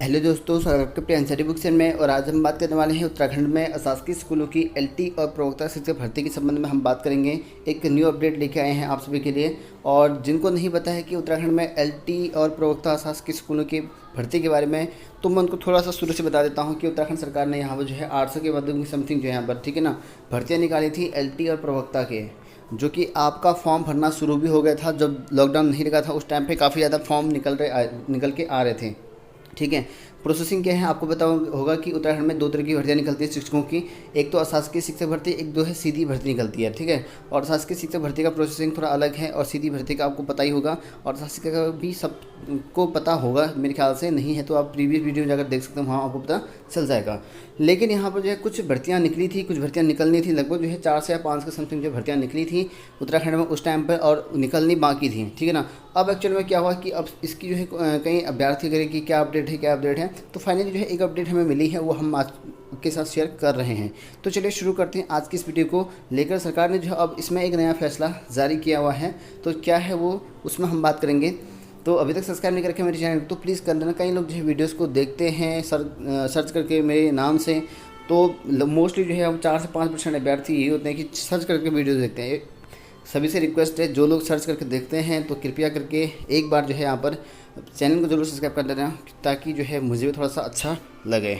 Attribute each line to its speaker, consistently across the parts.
Speaker 1: Hello दोस्तों, स्वागत है आपके अपने एनसीईआरटी बुक सेंटर में। और आज हम बात करने वाले हैं उत्तराखंड में अशासकीय स्कूलों की एलटी और प्रवक्ता शिक्षक भर्ती के संबंध में हम बात करेंगे। एक न्यू अपडेट लेके आए हैं आप सभी के लिए। और जिनको नहीं पता है कि उत्तराखंड में एलटी और प्रवक्ता अशासकीय स्कूलों की भर्ती के बारे में, तो मैं उनको थोड़ा सा शुरू से बता देता हूँ कि उत्तराखंड सरकार ने यहाँ पर जो है 800 के माध्यम की समथिंग जो है यहाँ पर, ठीक है ना, भर्तियाँ निकाली थी एलटी और प्रवक्ता के, जो कि आपका फॉर्म भरना शुरू भी हो गया था। जब लॉकडाउन नहीं लगा था उस टाइम पे काफ़ी ज़्यादा फॉर्म निकल के आ रहे थे, ठीक है। प्रोसेसिंग क्या है आपको पता होगा कि उत्तराखंड में दो तरह की भर्तियाँ निकलती है शिक्षकों की। एक तो अशासकीय शिक्षक भर्ती, एक दो है सीधी भर्ती निकलती है, ठीक है। और अशासकीय शिक्षक भर्ती का प्रोसेसिंग थोड़ा अलग है और सीधी भर्ती का आपको पता ही होगा। और अशासकीय का भी सबको पता होगा मेरे ख्याल से, नहीं है तो आप प्रीवियस वीडियो जाकर देख सकते हो, वहाँ आपको पता चल जाएगा। लेकिन यहाँ पर जो है कुछ भर्तियाँ निकली थी, कुछ भर्तियाँ निकलनी थी। लगभग जो है 4 से या 5 के समथिंग जो भर्तियाँ निकली थी उत्तराखंड में उस टाइम पर, और निकलनी बाकी थी, ठीक है ना। अब एक्चुअल में क्या हुआ कि अब इसकी जो है कहीं अभ्यर्थी करें कि क्या अपडेट है, तो फाइनली जो है एक अपडेट हमें मिली है, वो हम आज के साथ शेयर कर रहे हैं। तो चलिए शुरू करते हैं आज की इस वीडियो को लेकर। सरकार ने जो है अब इसमें एक नया फैसला जारी किया हुआ है, तो क्या है वो, उसमें हम बात करेंगे। तो अभी तक सब्सक्राइब नहीं करके मेरे चैनल तो प्लीज़ कर लेना। कई लोग जो है वीडियोज़ को देखते हैं सर्च करके मेरे नाम से, तो मोस्टली जो है हम 4 से 5% अभ्यर्थी यही होते हैं कि सर्च करके वीडियो देखते हैं। सभी से रिक्वेस्ट है, जो लोग सर्च करके देखते हैं तो कृपया करके एक बार जो है यहाँ पर चैनल को जरूर सब्सक्राइब कर लेना, ताकि जो है मुझे भी थोड़ा सा अच्छा लगे।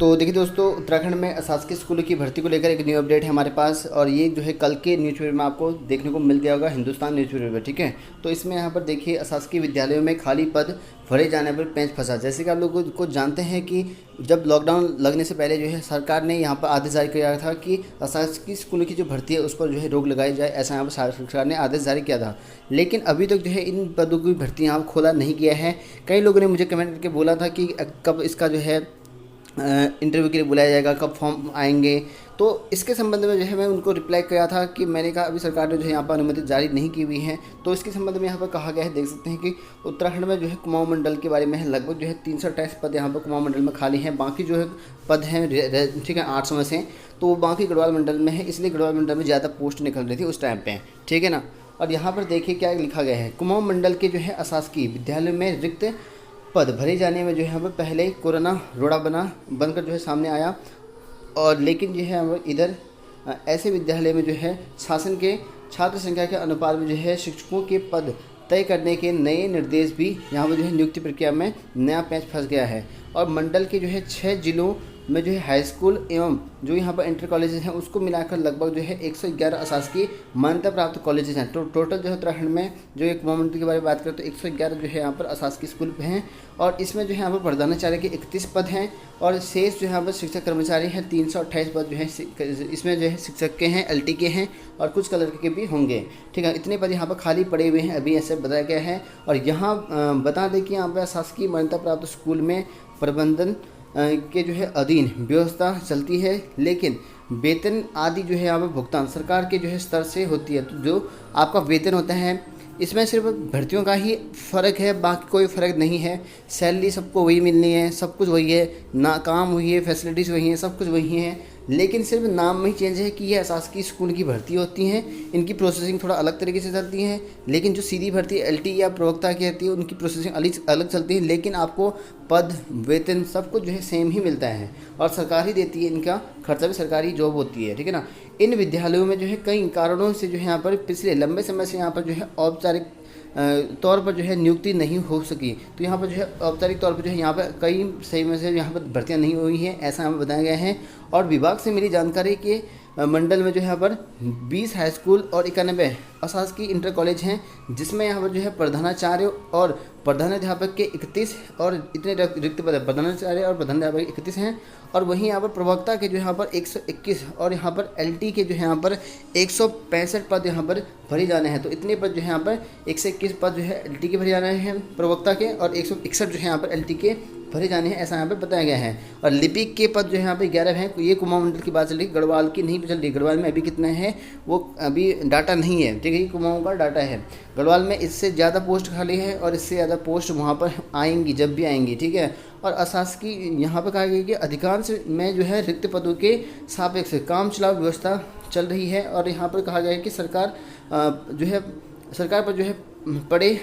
Speaker 1: तो देखिए दोस्तों, उत्तराखंड में अशासकीय स्कूलों की भर्ती को लेकर एक न्यू अपडेट है हमारे पास, और ये जो है कल के न्यूज़पेपर में आपको देखने को मिल गया होगा, हिंदुस्तान न्यूज़पेपर में, ठीक है। तो इसमें यहाँ पर देखिए, अशासकीय विद्यालयों में खाली पद भरे जाने पर पेंच फंसा। जैसे कि आप लोगों को जानते हैं कि जब लॉकडाउन लगने से पहले जो है सरकार ने यहाँ पर आदेश जारी किया था कि अशासकीय स्कूलों की जो भर्ती है उस पर जो है रोक लगाई जाए, ऐसा यहाँ पर सरकार ने आदेश जारी किया था। लेकिन अभी तक जो है इन पदों की भर्ती यहाँ खोला नहीं गया है। कई लोगों ने मुझे कमेंट करके बोला था कि कब इसका जो है इंटरव्यू के लिए बुलाया जाएगा, कब फॉर्म आएंगे। तो इसके संबंध में जो है मैं उनको रिप्लाई किया था कि मैंने कहा अभी सरकार ने जो है यहाँ पर अनुमति जारी नहीं की हुई है। तो इसके संबंध में यहाँ पर कहा गया है, देख सकते हैं कि उत्तराखंड में जो है कुमाऊं मंडल के बारे में है। लगभग जो है 328 पद यहाँ पर कुमाऊं मंडल में खाली हैं। बाकी जो है पद हैं, ठीक है, 800 में से, तो वो बाकी गढ़वाल मंडल में है, इसलिए गढ़वाल मंडल में ज़्यादा पोस्ट निकल रही थी उस टाइम पर, ठीक है ना। और यहाँ पर देखिए क्या लिखा गया है, कुमाऊं मंडल के जो है अशासकीय विद्यालय में रिक्त पद भरे जाने में जो है यहाँ पर पहले कोरोना रोड़ा बनकर जो है सामने आया। और लेकिन जो है हम इधर ऐसे विद्यालय में जो है शासन के छात्र संख्या के अनुपात में जो है शिक्षकों के पद तय करने के नए निर्देश भी यहाँ पर जो है नियुक्ति प्रक्रिया में नया पेंच फंस गया है। और मंडल के जो है 6 जिलों में जो है हाई स्कूल एवं जो यहाँ पर इंटर कॉलेजेस हैं उसको मिलाकर लगभग जो है 111 अशासकीय मान्यता प्राप्त कॉलेजेस हैं। तो टोटल जो है उत्तराखंड में जो एक कुमाऊं मंडल के बारे में बात करें तो 111 जो है यहाँ पर अशासकीय स्कूल हैं। और इसमें जो है यहाँ पर प्रधानाचार्य के 31 पद हैं, और शेष जो यहाँ पर शिक्षक कर्मचारी हैं 328 पद जो है इसमें जो है शिक्षक के हैं, एलटी के हैं, और कुछ कलर के भी होंगे, ठीक है। इतने पद यहाँ पर खाली पड़े हुए हैं, अभी ऐसे बताया गया है। और यहाँ बता दें कि यहाँ पर अशासकीय मान्यता प्राप्त स्कूल में प्रबंधन के जो है अधीन व्यवस्था चलती है, लेकिन वेतन आदि जो है यहाँ पर भुगतान सरकार के जो है स्तर से होती है। तो जो आपका वेतन होता है इसमें सिर्फ भर्तियों का ही फ़र्क है, बाकी कोई फ़र्क नहीं है। सैलरी सबको वही मिलनी है, सब कुछ वही है, ना काम वही है, फैसिलिटीज़ वही हैं, सब कुछ वही है। लेकिन सिर्फ नाम में ही चेंज है कि ये अशासकीय स्कूल की भर्ती होती हैं, इनकी प्रोसेसिंग थोड़ा अलग तरीके से चलती है। लेकिन जो सीधी भर्ती एलटी या प्रवक्ता की रहती है उनकी प्रोसेसिंग अलग चलती है, लेकिन आपको पद वेतन सब कुछ जो है सेम ही मिलता है, और सरकार ही देती है, इनका खर्चा भी सरकारी जॉब होती है, ठीक है ना। इन विद्यालयों में जो है कई कारणों से जो है यहाँ पर पिछले लंबे समय से यहाँ पर जो है औपचारिक तौर पर जो है नियुक्ति नहीं हो सकी। तो यहाँ पर जो है औपचारिक तौर पर जो है यहाँ पर कई सही में से यहाँ पर भर्तियाँ नहीं हुई हैं, ऐसा हमें बताया गया है। और विभाग से मिली जानकारी के मंडल में जो है यहाँ पर 20 हाई स्कूल और 91 अशासकीय इंटर कॉलेज हैं, जिसमें यहाँ पर जो है प्रधानाचार्य और प्रधानाध्यापक के 31 और इतने रिक्त पद है, प्रधानाचार्य और प्रधानाध्यापक 31 हैं। और वहीं यहाँ पर प्रवक्ता के जो यहाँ पर 121 और यहाँ पर एलटी के जो है यहाँ पर 165 पद यहाँ पर भरे जाने हैं। तो इतने पद जो है यहाँ पर 121 पद जो है एलटी के भरे जाने हैं प्रवक्ता के, और 161 जो है यहाँ पर एलटी के भरे जाने हैं, ऐसा यहाँ पर बताया गया है। और लिपिक के पद जो है यहाँ पे 11 हैं। ये कुमाऊं मंडल की बात चल रही है, गढ़वाल की नहीं चल रही। गढ़वाल में अभी कितने हैं वो अभी डाटा नहीं है, ठीक है, कुमाऊं का डाटा है। गढ़वाल में इससे ज़्यादा पोस्ट खाली है, और इससे ज़्यादा पोस्ट वहाँ पर आएंगी जब भी आएंगी, ठीक है। और अशासकीय यहाँ पर कहा गया कि अधिकांश में जो है रिक्त पदों के सापेक्ष काम चलाओ व्यवस्था चल रही है। और यहाँ पर कहा गया है कि सरकार जो है सरकार पर जो है पड़े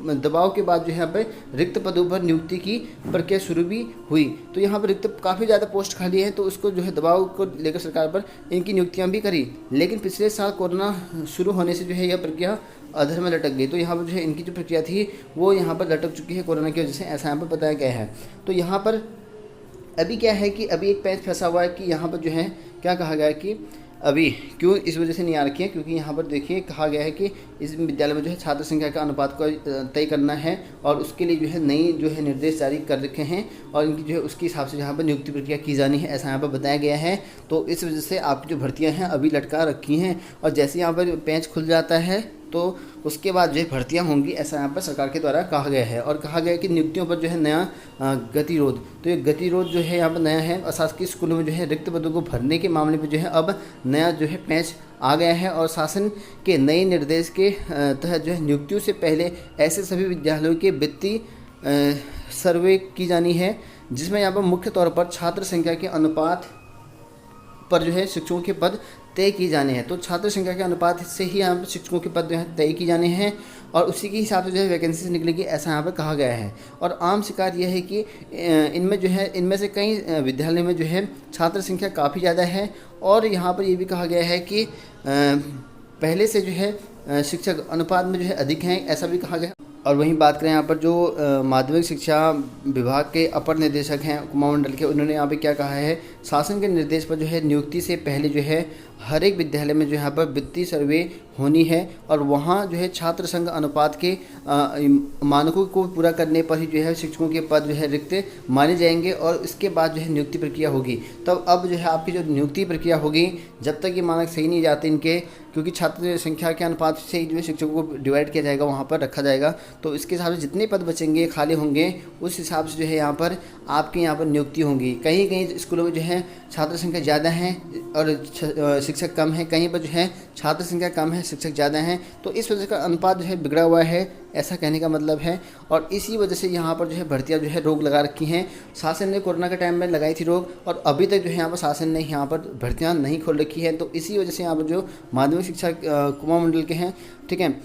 Speaker 1: दबाव के बाद जो है यहाँ पर रिक्त पदों पर नियुक्ति की प्रक्रिया शुरू भी हुई। तो यहाँ पर रिक्त काफ़ी ज़्यादा पोस्ट खाली है, तो उसको जो है दबाव को लेकर सरकार पर इनकी नियुक्तियाँ भी करी। लेकिन पिछले साल कोरोना शुरू होने से जो है यह प्रक्रिया अधर में लटक गई। तो यहाँ पर जो है इनकी जो प्रक्रिया थी वो यहाँ पर लटक चुकी है कोरोना की वजह से, ऐसा यहाँ पर बताया गया है। तो यहाँ पर अभी क्या है कि अभी एक पेंच फंसा हुआ है कि यहाँ पर जो है क्या कहा गया है कि अभी क्यों इस वजह से नहीं आ रखी है, क्योंकि यहाँ पर देखिए कहा गया है कि इस विद्यालय में जो है छात्र संख्या का अनुपात को तय करना है और उसके लिए जो है नई जो है निर्देश जारी कर रखे हैं और इनकी जो है उसके हिसाब से यहाँ पर नियुक्ति प्रक्रिया की जानी है, ऐसा यहाँ पर बताया गया है। तो इस वजह से आपकी जो भर्तियाँ हैं अभी लटका रखी हैं और जैसे यहाँ पर पेंच खुल जाता है तो उसके बाद जो है भर्तियाँ होंगी, ऐसा यहाँ पर सरकार के द्वारा कहा गया है। और कहा गया है कि नियुक्तियों पर जो है नया गतिरोध, तो ये गतिरोध जो है यहाँ पर नया है। अशासकीय स्कूलों में जो है रिक्त पदों को भरने के मामले में जो है अब नया जो है पेंच आ गया है और शासन के नए निर्देश के तहत जो है नियुक्तियों से पहले ऐसे सभी विद्यालयों के वित्तीय सर्वे की जानी है, जिसमें यहाँ पर मुख्य तौर पर छात्र संख्या के अनुपात पर जो है शिक्षकों के पद तय किए जाने हैं। तो छात्र संख्या के अनुपात से ही यहाँ पर शिक्षकों के पद जो है तय किए जाने हैं और उसी के हिसाब से जो है वैकेंसी निकलेगी, ऐसा यहाँ पर कहा गया है। और आम शिकायत यह है कि इनमें जो है इनमें से कई विद्यालय में जो है छात्र संख्या काफ़ी ज़्यादा है और यहाँ पर ये भी कहा गया है कि पहले से जो है शिक्षक अनुपात में जो है अधिक हैं, ऐसा भी कहा गया। और वहीं बात करें यहाँ पर जो माध्यमिक शिक्षा विभाग के अपर निदेशक हैं कुमाऊं मंडल के, उन्होंने यहाँ पे क्या कहा है, शासन के निर्देश पर जो है नियुक्ति से पहले जो है हर एक विद्यालय में जो यहाँ पर वित्तीय सर्वे होनी है और वहाँ जो है छात्र संघ अनुपात के मानकों को पूरा करने पर ही जो है शिक्षकों के पद जो है रिक्त माने जाएंगे और इसके बाद जो है नियुक्ति प्रक्रिया होगी। तब अब जो है आपकी जो नियुक्ति प्रक्रिया होगी, जब तक ये मानक सही नहीं जाते इनके, क्योंकि छात्र संख्या के अनुपात से ही जो है शिक्षकों को डिवाइड किया जाएगा, वहाँ पर रखा जाएगा, तो इसके हिसाब से जितने पद बचेंगे खाली होंगे उस हिसाब से जो है यहाँ पर आपके यहाँ पर नियुक्ति होंगी। कहीं कहीं स्कूलों में जो है छात्र संख्या ज़्यादा है और शिक्षक कम है, कहीं पर जो है छात्र संख्या कम है शिक्षक ज़्यादा हैं, तो इस वजह का अनुपात जो है बिगड़ा हुआ है, ऐसा कहने का मतलब है। और इसी वजह से यहाँ पर जो है भर्तियाँ जो है रोक लगा रखी हैं। शासन ने कोरोना के टाइम में लगाई थी रोक और अभी तक जो है यहाँ पर शासन ने यहाँ पर भर्तियाँ नहीं खोल रखी है। तो इसी वजह से यहाँ पर जो माध्यमिक शिक्षा कुमाऊं मंडल के हैं, ठीक है,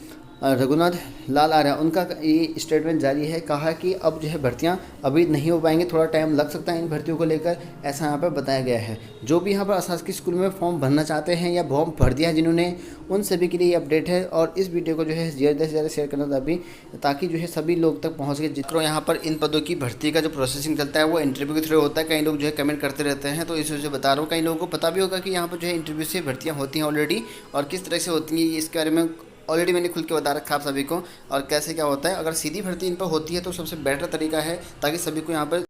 Speaker 1: रघुनाथ लाल आर्य, उनका ये स्टेटमेंट जारी है, कहा कि अब जो है भर्तियां अभी नहीं हो पाएंगे, थोड़ा टाइम लग सकता है इन भर्तियों को लेकर, ऐसा यहाँ पर बताया गया है। जो भी यहाँ पर अशासकीय स्कूल में फॉर्म भरना चाहते हैं या फॉर्म भर दिया है जिन्होंने, उन सभी के लिए ये अपडेट है और इस वीडियो को जो है ज़्यादा से ज़्यादा शेयर करना था ताकि जो है सभी लोग तक पहुँच सके। जितने यहाँ पर इन पदों की भर्ती का जो प्रोसेसिंग चलता है वो इंटरव्यू के थ्रू होता है। कई लोग जो है कमेंट करते रहते हैं, तो इस वजह से बता रहा हूँ। कई लोगों को पता भी होगा कि यहाँ पर जो है इंटरव्यू से भर्तियाँ होती हैं ऑलरेडी और किस तरह से होती हैं, इसके बारे में ऑलरेडी मैंने खुल के बता रखा आप सभी को और कैसे क्या होता है। अगर सीधी भर्ती इन पर होती है तो सबसे बेटर तरीका है ताकि सभी को यहाँ पर